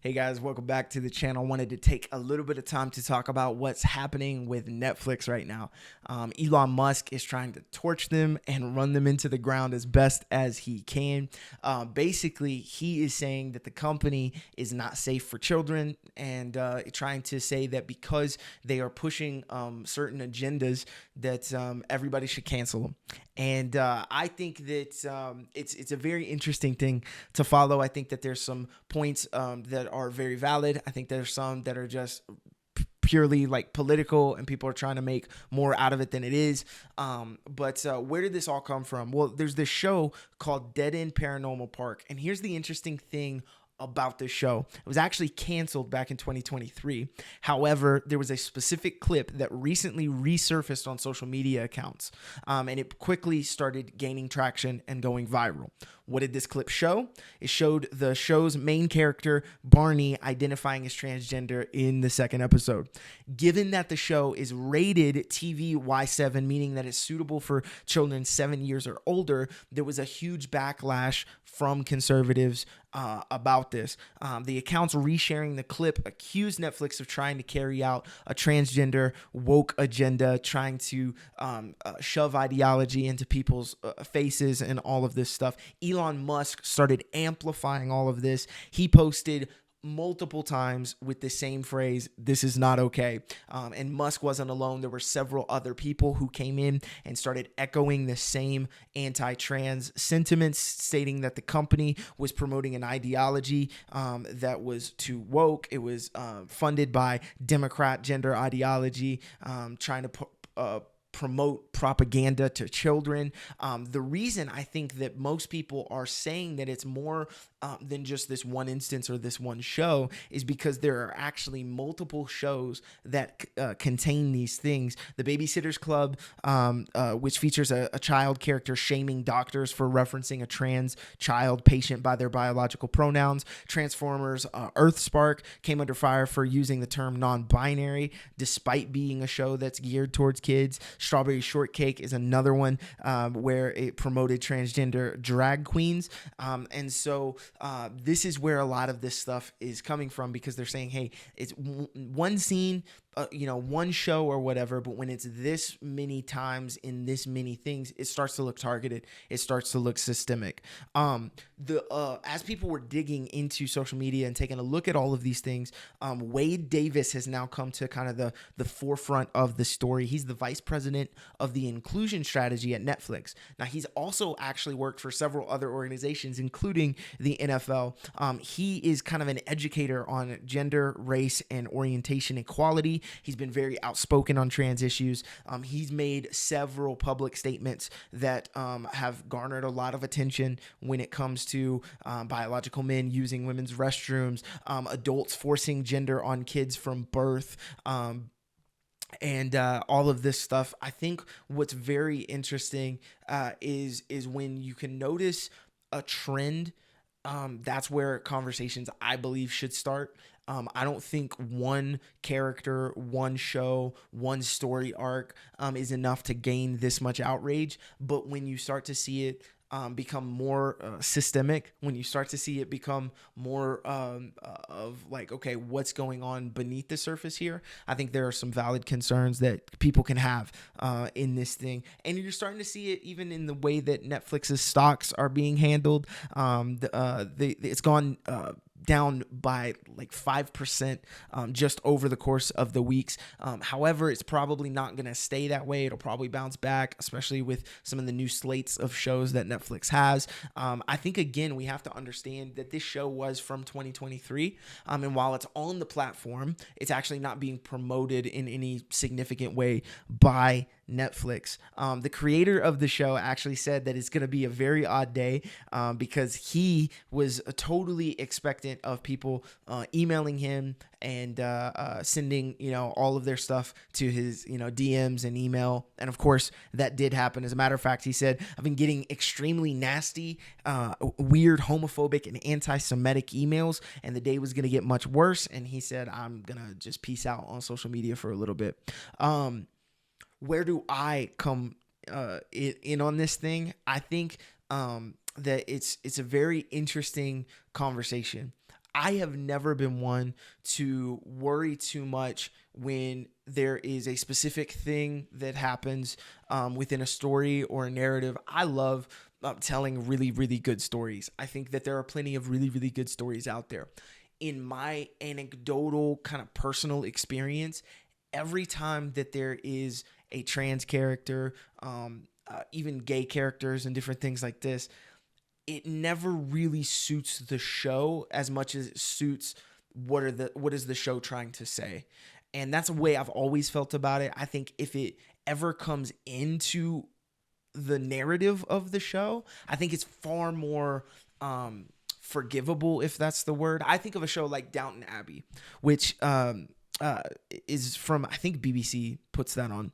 Hey guys, welcome back to the channel. Wanted to take a little bit of time to talk about what's happening with Netflix right now. Elon Musk is trying to torch them and run them into the ground as best as he can. Basically, he is saying that the company is not safe for children and trying to say that because they are pushing certain agendas that everybody should cancel them. And I think that it's a very interesting thing to follow. I think that there's some points that are very valid. I think there's some that are just purely like political and people are trying to make more out of it than it is. But where did this all come from? Well, there's this show called Dead End Paranormal Park. And here's the interesting thing about this show. It was actually canceled back in 2023. However, there was a specific clip that recently resurfaced on social media accounts, and it quickly started gaining traction and going viral. What did this clip show? It showed the show's main character, Barney, identifying as transgender in the second episode. Given that the show is rated TV Y7, meaning that it's suitable for children 7 years or older, there was a huge backlash from conservatives about this. The accounts resharing the clip accused Netflix of trying to carry out a transgender woke agenda, trying to shove ideology into people's faces and all of this stuff. Elon Musk started amplifying all of this. He posted multiple times with the same phrase, "This is not okay." And Musk wasn't alone. There were several other people who came in and started echoing the same anti-trans sentiments, stating that the company was promoting an ideology that was too woke. It was funded by Democrat gender ideology, trying to promote propaganda to children. The reason I think that most people are saying that it's more than just this one instance or this one show is because there are actually multiple shows that contain these things. The Babysitter's Club, which features a child character shaming doctors for referencing a trans child patient by their biological pronouns. Transformers Earthspark came under fire for using the term non-binary, despite being a show that's geared towards kids. Strawberry Shortcake is another one where it promoted transgender drag queens. And so this is where a lot of this stuff is coming from, because they're saying, hey, it's one scene, one show or whatever, but when it's this many times in this many things, it starts to look targeted. It starts to look systemic. As people were digging into social media and taking a look at all of these things, Wade Davis has now come to kind of the forefront of the story. He's the vice president of the inclusion strategy at Netflix. Now, he's also actually worked for several other organizations, including the NFL. He is kind of an educator on gender, race, and orientation equality. He's been very outspoken on trans issues. He's made several public statements that have garnered a lot of attention when it comes to biological men using women's restrooms, adults forcing gender on kids from birth, and all of this stuff. I think what's very interesting is when you can notice a trend. That's where conversations, I believe, should start. I don't think one character, one show, one story arc is enough to gain this much outrage. But when you start to see it become more systemic, when you start to see it become more of like, okay, what's going on beneath the surface here, I think there are some valid concerns that people can have in this thing. And you're starting to see it even in the way that Netflix's stocks are being handled. It's gone down by like 5% just over the course of the weeks. However, it's probably not going to stay that way. It'll probably bounce back, especially with some of the new slates of shows that Netflix has. I think, again, we have to understand that this show was from 2023. And while it's on the platform, it's actually not being promoted in any significant way by Netflix. The creator of the show actually said that it's going to be a very odd day because he was totally expectant of people emailing him and sending, all of their stuff to his, DMs and email. And of course, that did happen. As a matter of fact, he said, "I've been getting extremely nasty, weird, homophobic, and anti-Semitic emails, and the day was going to get much worse." And he said, "I'm going to just peace out on social media for a little bit." Where do I come in on this thing? I think that it's a very interesting conversation. I have never been one to worry too much when there is a specific thing that happens within a story or a narrative. I love telling really, really good stories. I think that there are plenty of really, really good stories out there. In my anecdotal kind of personal experience, every time that there is a trans character, even gay characters and different things like this, it never really suits the show as much as it suits what is the show trying to say. And that's the way I've always felt about it. I think if it ever comes into the narrative of the show, I think it's far more forgivable, if that's the word. I think of a show like Downton Abbey, which is from, I think BBC puts that on.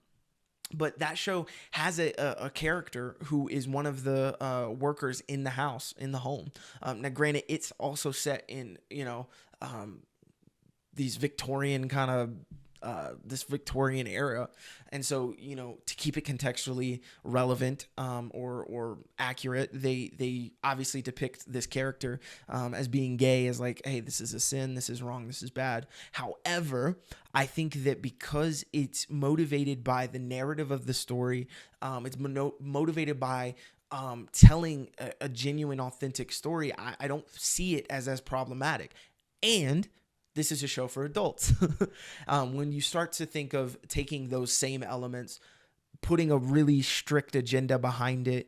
But that show has a character who is one of the workers in the house, in the home. Now, granted, it's also set in, these Victorian kind of this Victorian era, and so to keep it contextually relevant or accurate, they obviously depict this character as being gay, as like, hey, this is a sin, this is wrong, this is bad. However, I think that because it's motivated by the narrative of the story, it's motivated by telling a genuine, authentic story, I don't see it as problematic. And this is a show for adults. When you start to think of taking those same elements, putting a really strict agenda behind it,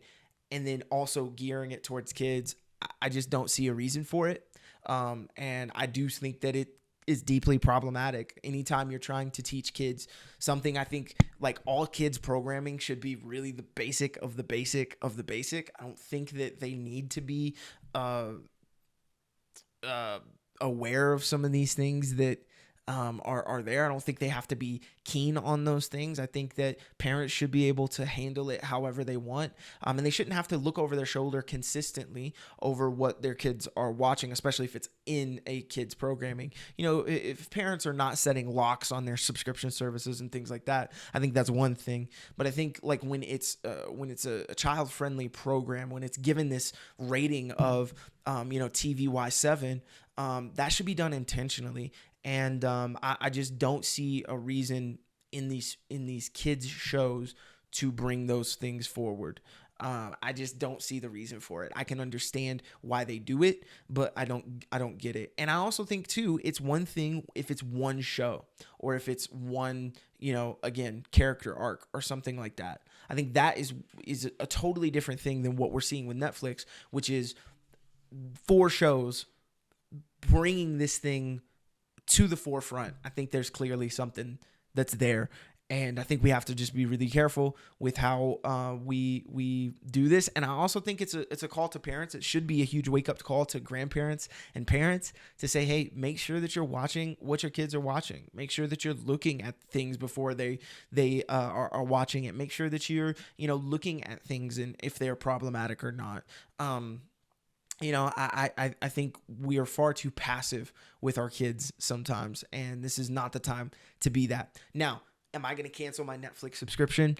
and then also gearing it towards kids, I just don't see a reason for it. And I do think that it is deeply problematic. Anytime you're trying to teach kids something, I think like all kids programming should be really the basic of the basic of the basic. I don't think that they need to be aware of some of these things that are there. I don't think they have to be keen on those things. I think that parents should be able to handle it however they want, and they shouldn't have to look over their shoulder consistently over what their kids are watching, especially if it's in a kid's programming. If parents are not setting locks on their subscription services and things like that, I think that's one thing. But I think like when it's a child-friendly program, when it's given this rating of TVY7, that should be done intentionally. And I just don't see a reason in these kids shows to bring those things forward. I just don't see the reason for it. I can understand why they do it, but I don't get it. And I also think too, it's one thing if it's one show or if it's one, again, character arc or something like that. I think that is a totally different thing than what we're seeing with Netflix, which is 4 shows bringing this thing to the forefront. I think there's clearly something that's there, and I think we have to just be really careful with how we do this. And I also think it's a call to parents. It should be a huge wake up call to grandparents and parents to say, hey, make sure that you're watching what your kids are watching. Make sure that you're looking at things before they are watching it. Make sure that you're looking at things and if they're problematic or not. I think we are far too passive with our kids sometimes, and this is not the time to be that. Now, am I going to cancel my Netflix subscription?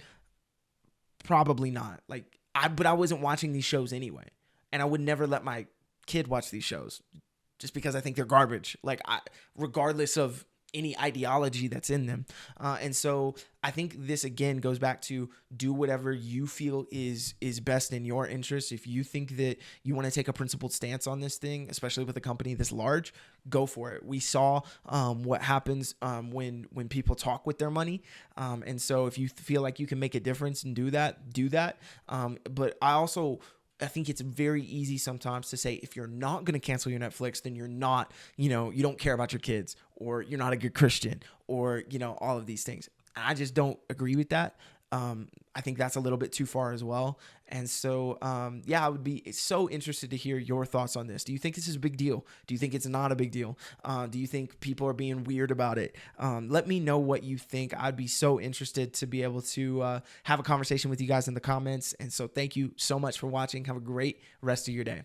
Probably not. But I wasn't watching these shows anyway, and I would never let my kid watch these shows just because I think they're garbage. Regardless of any ideology that's in them. And so I think this again goes back to do whatever you feel is best in your interest. If you think that you want to take a principled stance on this thing, especially with a company this large, go for it. We saw what happens when people talk with their money. And so if you feel like you can make a difference and do that, do that. But I think it's very easy sometimes to say, if you're not going to cancel your Netflix, then you're not, you don't care about your kids, or you're not a good Christian, or, all of these things. I just don't agree with that. I think that's a little bit too far as well. And so, I would be so interested to hear your thoughts on this. Do you think this is a big deal? Do you think it's not a big deal? Do you think people are being weird about it? Let me know what you think. I'd be so interested to be able to have a conversation with you guys in the comments. And so thank you so much for watching. Have a great rest of your day.